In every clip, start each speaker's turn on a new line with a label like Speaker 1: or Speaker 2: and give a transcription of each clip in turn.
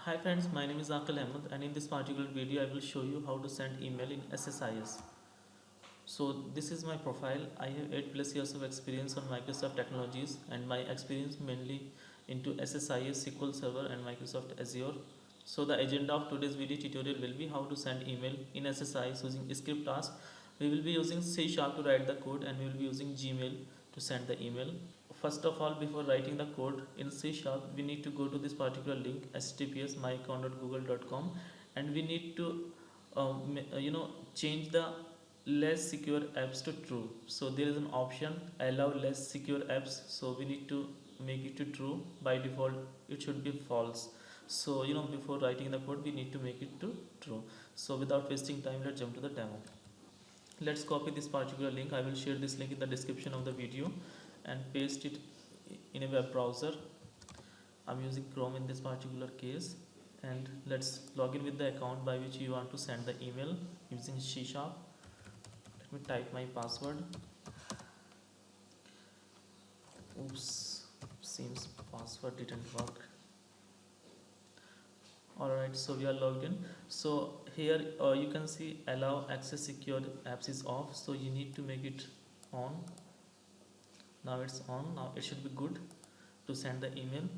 Speaker 1: Hi friends, my name is Akil Ahmed and in this particular video I will show you how to send email in SSIS. So this is my profile. I have 8 plus years of experience on Microsoft technologies and my experience mainly into SSIS, SQL Server and Microsoft Azure. So the agenda of today's video tutorial will be how to send email in SSIS using script task. We will be using C# to write the code and we will be using Gmail to send the email. First of all, before writing the code in C#, we need to go to this particular link https://myaccount.google.com and we need to change the less secure apps to true. So there is an option allow less secure apps, so we need to make it to true. By default it should be false. So before writing the code we need to make it to true. So without wasting time, let's jump to the demo. Let's copy this particular link. I will share this link in the description of the video and paste it in a web browser. I'm using Chrome in this particular case, and let's log in with the account by which you want to send the email using C#. Let me type my password. Oops, seems password didn't work. Alright, so we are logged in. So here you can see allow access secure apps is off, so you need to make it on. Now it's on. Now it should be good to send the email.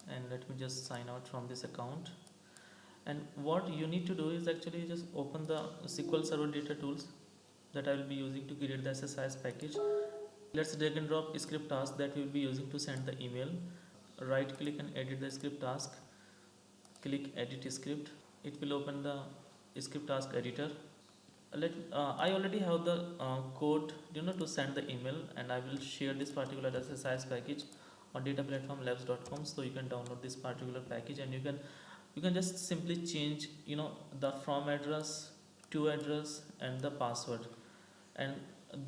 Speaker 1: And let me just sign out from this account. And what you need to do is actually just open the SQL Server data tools that I will be using to create the SSIS package. Let's drag and drop script task that we will be using to send the email. Right click and edit the script task. Click edit script. It will open the script task editor. I already have the code to send the email, and I will share this particular SSIS package on dataplatformlabs.com, so you can download this particular package and you can just simply change the from address to address and the password, and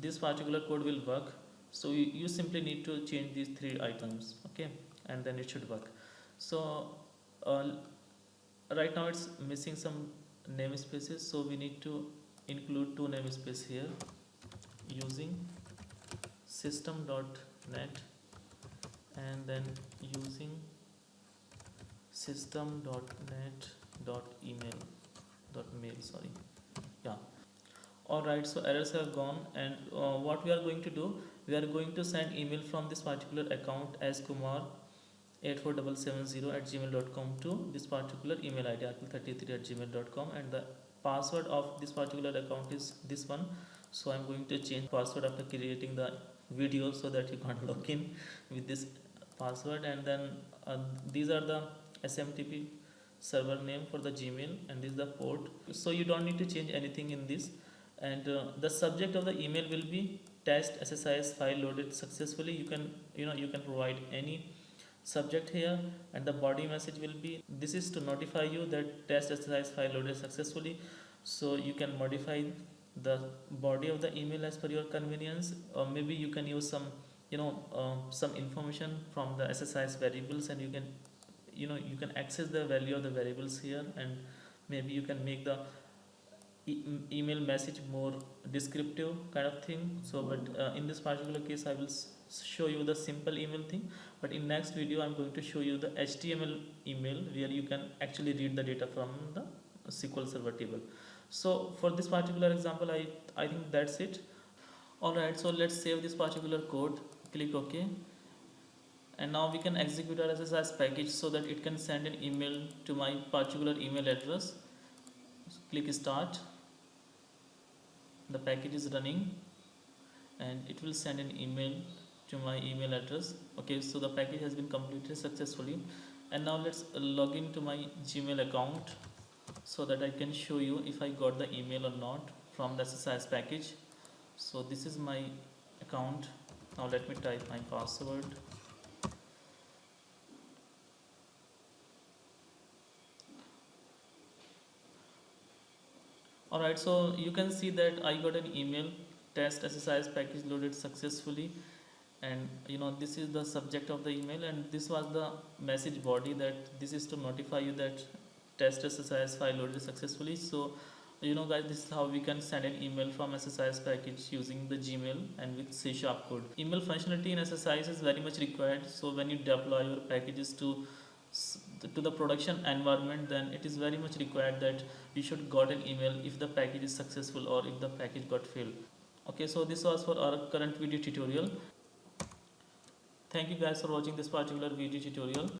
Speaker 1: this particular code will work. So you simply need to change these three items, okay, and then it should work. So uh, right now it's missing some namespaces, so we need to include two namespace here using system.net and then using system.net.email sorry. Yeah. Alright, so errors have gone, and what we are going to do, we are going to send email from this particular account as kumar84770@gmail.com to this particular email id akil33@gmail.com, and the password of this particular account is this one. So I'm going to change password after creating the video so that you can't log in with this password. And then these are the SMTP server name for the Gmail, and this is the port. So you don't need to change anything in this. And the subject of the email will be test SSIS file loaded successfully. You can provide any subject here, and the body message will be, this is to notify you that test SSIS file loaded successfully. So you can modify the body of the email as per your convenience, or maybe you can use some some information from the SSIS variables, and you can access the value of the variables here, and maybe you can make the email message more descriptive kind of thing. So but in this particular case I will show you the simple email thing, but in next video I'm going to show you the HTML email where you can actually read the data from the SQL Server table. So for this particular example I think that's it. Alright, so let's save this particular code, click OK, and now we can execute our SSIS package so that it can send an email to my particular email address. Click start. The package is running and it will send an email to my email address. Okay, so the package has been completed successfully, and now let's log into my Gmail account so that I can show you if I got the email or not from the SSIS package. So this is my account. Now let me type my password. Alright, so you can see that I got an email, test SSIS package loaded successfully, and this is the subject of the email, and this was the message body, that this is to notify you that test SSIS file loaded successfully. So guys, this is how we can send an email from SSIS package using the Gmail and with C# code. Email functionality in SSIS is very much required, so when you deploy your packages to to the production environment, then it is very much required that you should got an email if the package is successful or if the package got failed. Okay, so this was for our current video tutorial. Thank you guys for watching this particular video tutorial.